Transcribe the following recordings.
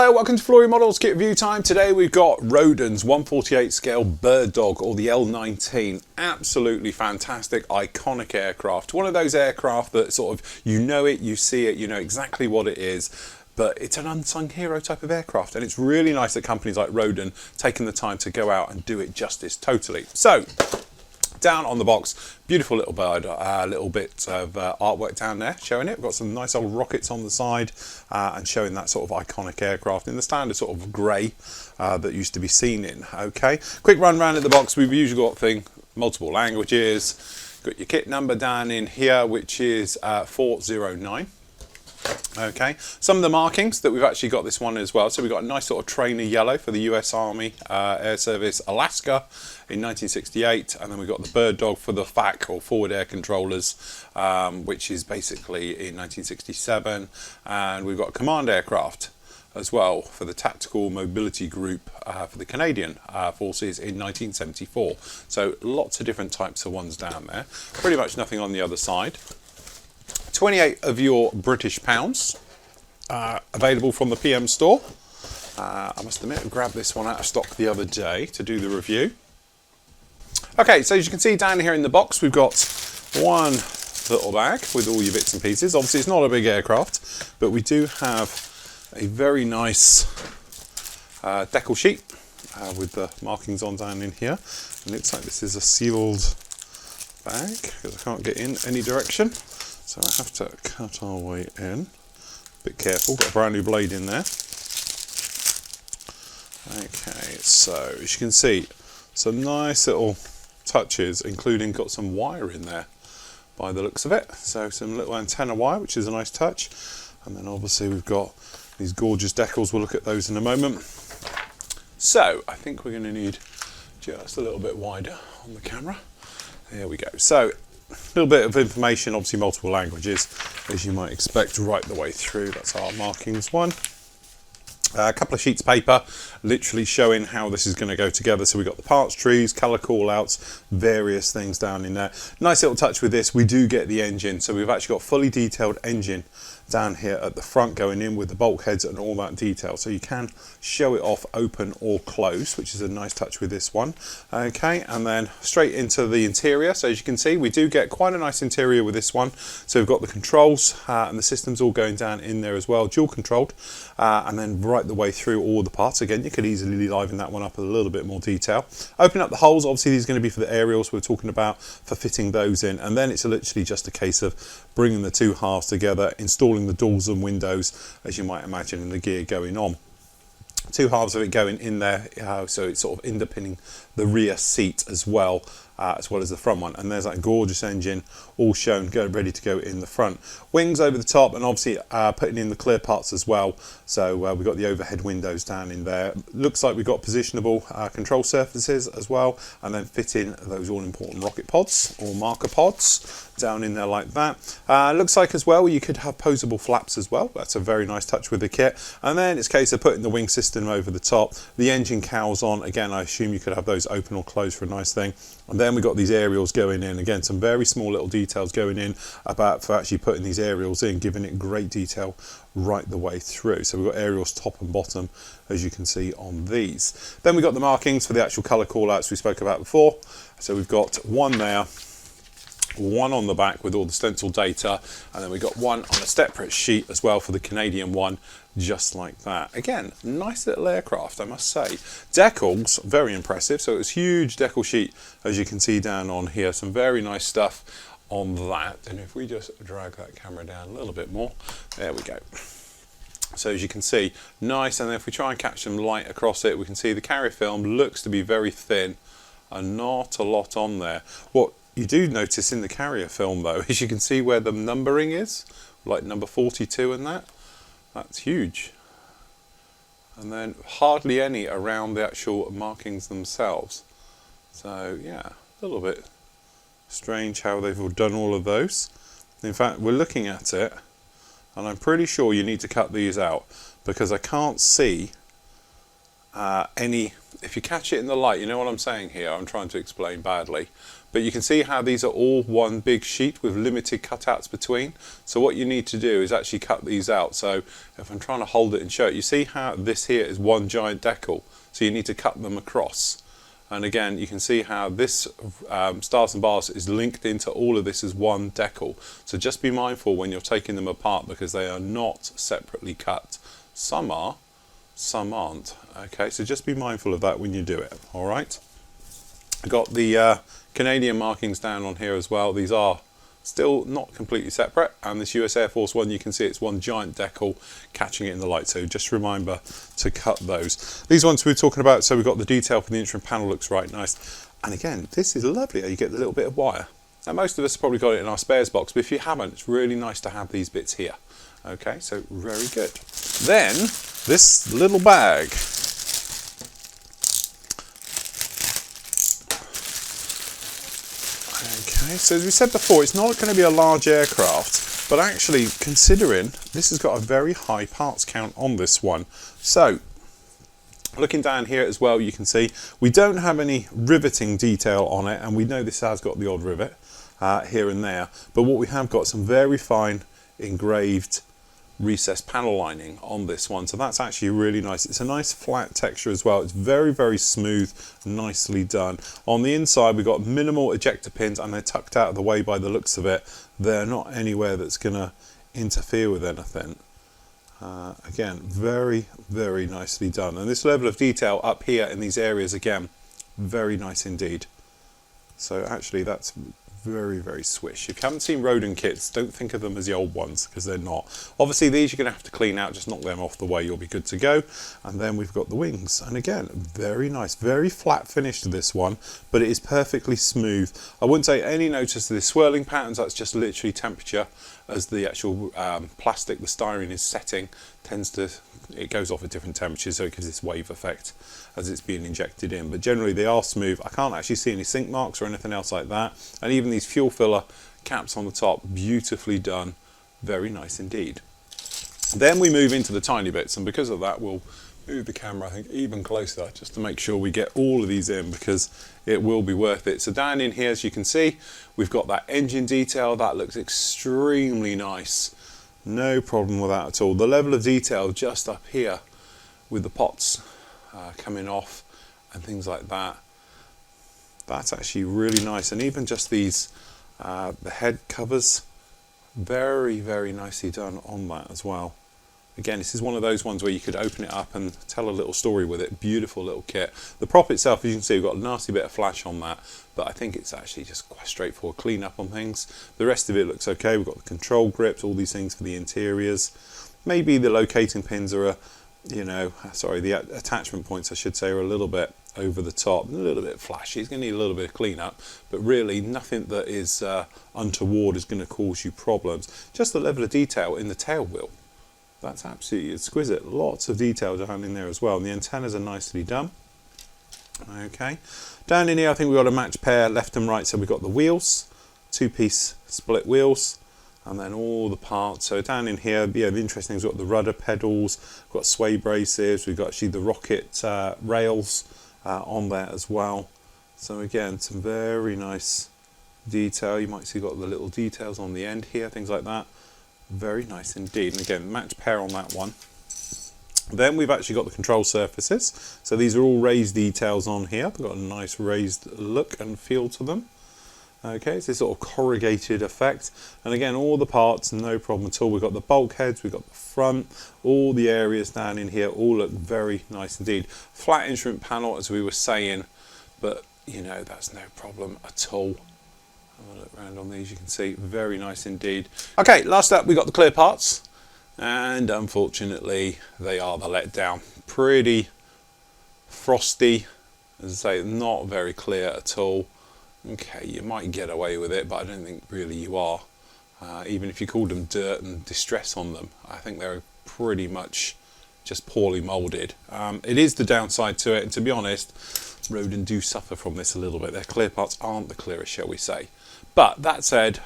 Hello, welcome to Flory Models Kit Review time. Today we've got Roden's 1/48 scale Bird Dog, or the L-19. Absolutely fantastic, iconic aircraft. One of those aircraft that sort of, you know it, you see it, you know exactly what it is. But it's an unsung hero type of aircraft, and it's really nice that companies like Roden taking the time to go out and do it justice totally. So, down on the box, beautiful little bird, little bit of artwork down there showing it. We've got some nice old rockets on the side and showing that sort of iconic aircraft in the standard sort of grey that used to be seen in. Okay, quick run round at the box. We've usually got multiple languages. Got your kit number down in here, which is 409. Okay, some of the markings that we've actually got this one as well. So we've got a nice sort of trainer yellow for the US Army Air Service Alaska in 1968, and then we've got the Bird Dog for the FAC, or Forward Air Controllers, which is basically in 1967, and we've got command aircraft as well for the Tactical Mobility Group for the Canadian Forces in 1974. So lots of different types of ones down there. Pretty much nothing on the other side. 28 of your British pounds available from the PM store. I must admit I grabbed this one out of stock the other day to do the review. Okay, so as you can see down here in the box, we've got one little bag with all your bits and pieces. Obviously it's not a big aircraft, but we do have a very nice decal sheet with the markings on down in here. It looks like this is a sealed bag because I can't get in any direction. So I have to cut our way in. Bit careful, got a brand new blade in there. Okay, so as you can see, some nice little touches, including got some wire in there by the looks of it. So some little antenna wire, which is a nice touch. And then obviously we've got these gorgeous decals. We'll look at those in a moment. So I think we're going to need just a little bit wider on the camera. There we go. So a little bit of information, obviously multiple languages, as you might expect right the way through. That's our markings one. A couple of sheets of paper, literally showing how this is going to go together. So we've got the parts trees, colour call-outs, various things down in there. Nice little touch with this, we do get the engine. So we've actually got fully detailed engine down here at the front going in with the bulkheads and all that detail. So you can show it off open or closed, which is a nice touch with this one. Okay, and then straight into the interior. So as you can see, we do get quite a nice interior with this one. So we've got the controls and the systems all going down in there as well, dual controlled, and then right the way through all the parts. Again, you could easily liven that one up with a little bit more detail. Open up the holes. Obviously these are going to be for the aerials we're talking about, for fitting those in, and then it's literally just a case of bringing the two halves together, installing the doors and windows, as you might imagine, and the gear going on. Two halves of it going in there, so it's sort of underpinning the rear seat as well as the front one. And there's that gorgeous engine all shown, ready to go in the front. Wings over the top, and obviously putting in the clear parts as well. So we've got the overhead windows down in there. Looks like we've got positionable control surfaces as well, and then fit in those all important rocket pods or marker pods down in there like that. Looks like as well you could have posable flaps as well. That's a very nice touch with the kit. And then it's a case of putting the wing system over the top. The engine cowls on, again I assume you could have those open or closed for a nice thing. And then we've got these aerials going in. Again, some very small little details going in for actually putting these aerials in, giving it great detail right the way through. So we've got aerials top and bottom, as you can see on these. Then we've got the markings for the actual colour call-outs we spoke about before. So we've got one there, one on the back with all the stencil data, and then we got one on a separate sheet as well for the Canadian one, just like that. Again, nice little aircraft, I must say. Decals, very impressive. So it's huge decal sheet, as you can see down on here. Some very nice stuff on that. And if we just drag that camera down a little bit more, there we go. So as you can see, nice. And then if we try and catch some light across it, we can see the carrier film looks to be very thin and not a lot on there. What you do notice in the carrier film though is you can see where the numbering is, like number 42 and that. That's huge. And then hardly any around the actual markings themselves. So yeah, a little bit strange how they've done all of those. In fact, we're looking at it and I'm pretty sure you need to cut these out because I can't see any if you catch it in the light, you know what I'm saying here, I'm trying to explain badly, but you can see how these are all one big sheet with limited cutouts between. So what you need to do is actually cut these out. So if I'm trying to hold it and show it, you see how this here is one giant decal, so you need to cut them across. And again, you can see how this stars and bars is linked into all of this as one decal. So just be mindful when you're taking them apart, because they are not separately cut. Some are, some aren't. Okay, so just be mindful of that when you do it. All right. I got the Canadian markings down on here as well. These are still not completely separate, and this US Air Force one, you can see it's one giant decal catching it in the light, so just remember to cut those. These ones we were talking about, so we've got the detail for the instrument panel, looks right nice, and again this is lovely. You get the little bit of wire. Now most of us have probably got it in our spares box, but if you haven't, it's really nice to have these bits here. Okay, so very good. Then this little bag. Okay, so as we said before, it's not going to be a large aircraft, but actually considering this has got a very high parts count on this one. So looking down here as well, you can see we don't have any riveting detail on it, and we know this has got the odd rivet here and there, but what we have got some very fine engraved recessed panel lining on this one, so that's actually really nice. It's a nice flat texture as well. It's very, very smooth, nicely done. On the inside we've got minimal ejector pins, and they're tucked out of the way by the looks of it. They're not anywhere that's going to interfere with anything. Again, very, very nicely done, and this level of detail up here in these areas, again, very nice indeed. So actually that's very, very swish. If you haven't seen Roden kits, don't think of them as the old ones, because they're not. Obviously these you're going to have to clean out, just knock them off the way, you'll be good to go. And then we've got the wings, and again, very nice, very flat finish to this one, but it is perfectly smooth. I wouldn't say any notice to the swirling patterns, that's just literally temperature as the actual plastic, the styrene is setting, it goes off at different temperatures, so it gives this wave effect as it's being injected in, but generally they are smooth. I can't actually see any sink marks or anything else like that, and even these fuel filler caps on the top, beautifully done, very nice indeed. Then we move into the tiny bits, and because of that we'll move the camera, I think, even closer, just to make sure we get all of these in, because it will be worth it. So down in here, as you can see, we've got that engine detail. That looks extremely nice, no problem with that at all. The level of detail just up here with the pots coming off and things like that, that's actually really nice. And even just these the head covers, very, very nicely done on that as well. Again, this is one of those ones where you could open it up and tell a little story with it. Beautiful little kit. The prop itself, as you can see, we've got a nasty bit of flash on that, but I think it's actually just quite straightforward clean up on things. The rest of it looks okay. We've got the control grips, all these things for the interiors. Maybe the locating pins are the attachment points, I should say, are a little bit over the top, a little bit flashy. It's going to need a little bit of clean up, but really nothing that is untoward is going to cause you problems. Just the level of detail in the tail wheel, that's absolutely exquisite. Lots of detail down in there as well, and the antennas are nicely done. Okay, down in here I think we've got a matched pair left and right, so we've got the wheels, two-piece split wheels, and then all the parts. So down in here, yeah, the interesting things, we've got the rudder pedals, we've got sway braces, we've got actually the rocket rails on there as well. So again, some very nice detail. You might see got the little details on the end here, things like that. Very nice indeed. And again, match pair on that one. Then we've actually got the control surfaces. So these are all raised details on here. They've got a nice raised look and feel to them. Okay, it's this sort of corrugated effect. And again, all the parts, no problem at all. We've got the bulkheads, we've got the front, all the areas down in here all look very nice indeed. Flat instrument panel, as we were saying, but you know, that's no problem at all. Have a look around on these, you can see, very nice indeed. Okay, last up, we got the clear parts. And unfortunately, they are the letdown. Pretty frosty, as I say, not very clear at all. Okay, you might get away with it, but I don't think really you are. Even if you called them dirt and distress on them, I think they're pretty much just poorly moulded. It is the downside to it, and to be honest, Roden do suffer from this a little bit. Their clear parts aren't the clearest, shall we say. But that said,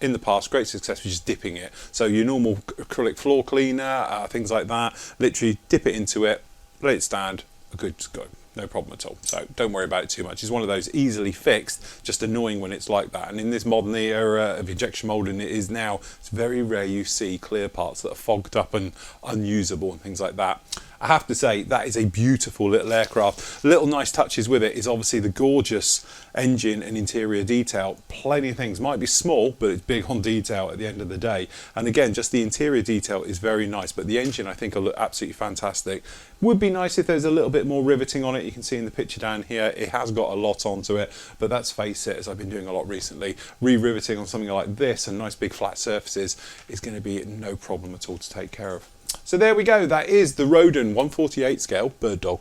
in the past, great success with just dipping it. So your normal acrylic floor cleaner, things like that, literally dip it into it, let it stand, good to go. no problem at all. So don't worry about it too much. It's one of those easily fixed, just annoying when it's like that. And in this modern era of injection moulding it is now, it's very rare you see clear parts that are fogged up and unusable and things like that. I have to say, that is a beautiful little aircraft. Little nice touches with it is obviously the gorgeous engine and interior detail. Plenty of things. Might be small, but it's big on detail at the end of the day. And again, just the interior detail is very nice, but the engine I think will look absolutely fantastic. Would be nice if there's a little bit more riveting on it. You can see in the picture down here, it has got a lot onto it, but let's face it, as I've been doing a lot recently, re-riveting on something like this and nice big flat surfaces is going to be no problem at all to take care of. So there we go, that is the Roden 148 scale bird dog.